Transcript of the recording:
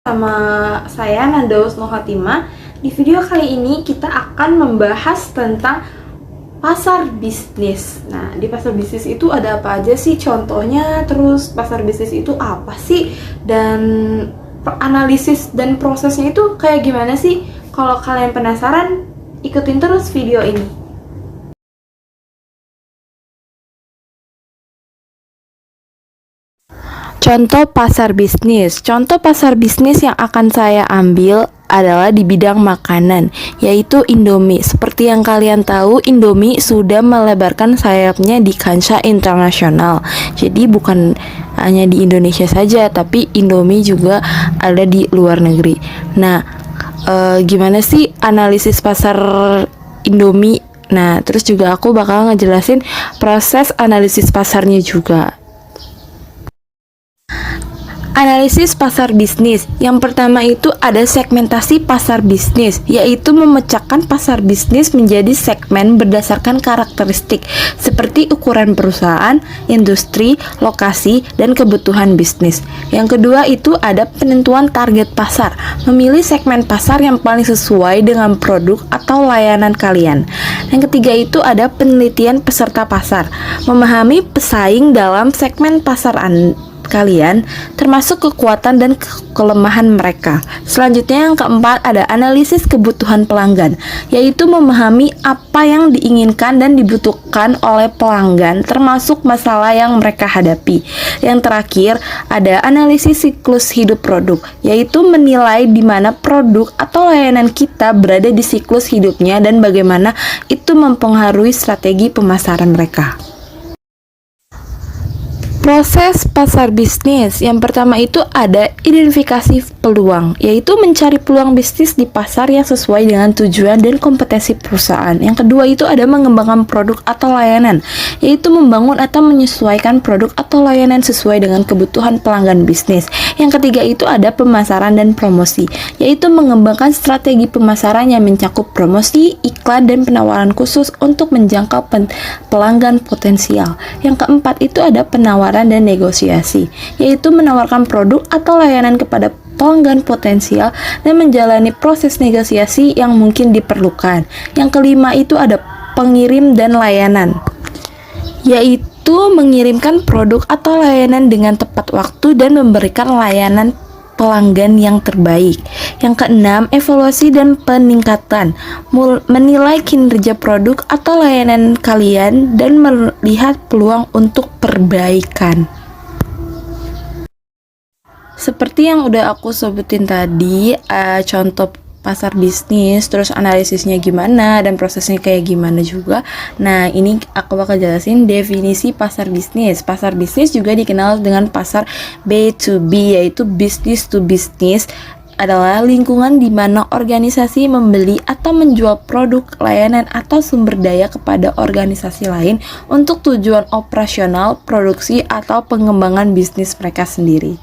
Sama saya Nandaus Nohatima. Di video kali ini kita akan membahas tentang pasar bisnis. Nah, di pasar bisnis itu ada apa aja sih contohnya, terus pasar bisnis itu apa sih, dan analisis dan prosesnya itu kayak gimana sih? Kalau kalian penasaran, ikutin terus video ini. Contoh pasar bisnis. Contoh pasar bisnis yang akan saya ambil adalah di bidang makanan, yaitu Indomie. Seperti yang kalian tahu, Indomie sudah melebarkan sayapnya di kancah internasional. Jadi bukan hanya di Indonesia saja, tapi Indomie juga ada di luar negeri. Nah, gimana sih analisis pasar Indomie? Nah, terus juga aku bakal ngejelasin proses analisis pasarnya juga. Analisis pasar bisnis. Yang pertama itu ada segmentasi pasar bisnis, yaitu memecahkan pasar bisnis menjadi segmen berdasarkan karakteristik seperti ukuran perusahaan, industri, lokasi, dan kebutuhan bisnis. Yang kedua itu ada penentuan target pasar, memilih segmen pasar yang paling sesuai dengan produk atau layanan kalian. Yang ketiga itu ada penelitian peserta pasar, memahami pesaing dalam segmen pasar kalian, termasuk kekuatan dan kelemahan mereka. Selanjutnya yang keempat ada analisis kebutuhan pelanggan, yaitu memahami apa yang diinginkan dan dibutuhkan oleh pelanggan, termasuk masalah yang mereka hadapi. Yang terakhir ada analisis siklus hidup produk, yaitu menilai di mana produk atau layanan kita berada di siklus hidupnya dan bagaimana itu mempengaruhi strategi pemasaran mereka. Proses pasar bisnis. Yang pertama itu ada identifikasi peluang, yaitu mencari peluang bisnis di pasar yang sesuai dengan tujuan dan kompetensi perusahaan. Yang kedua itu ada mengembangkan produk atau layanan, yaitu membangun atau menyesuaikan produk atau layanan sesuai dengan kebutuhan pelanggan bisnis. Yang ketiga itu ada pemasaran dan promosi, yaitu mengembangkan strategi pemasaran yang mencakup promosi, iklan, dan penawaran khusus untuk menjangkau pelanggan potensial. Yang keempat itu ada penawaran dan negosiasi, yaitu menawarkan produk atau layanan kepada pelanggan potensial dan menjalani proses negosiasi yang mungkin diperlukan. Yang kelima itu ada pengirim dan layanan, yaitu mengirimkan produk atau layanan dengan tepat waktu dan memberikan layanan pelanggan yang terbaik. Yang keenam, evaluasi dan peningkatan, menilai kinerja produk atau layanan kalian dan melihat peluang untuk perbaikan. Seperti yang udah aku sebutin tadi, contoh pasar bisnis, terus analisisnya gimana, dan prosesnya kayak gimana juga. Nah, ini aku bakal jelasin definisi pasar bisnis. Pasar bisnis juga dikenal dengan pasar B2B, yaitu business to business, adalah lingkungan di mana organisasi membeli atau menjual produk, layanan, atau sumber daya kepada organisasi lain untuk tujuan operasional, produksi, atau pengembangan bisnis mereka sendiri.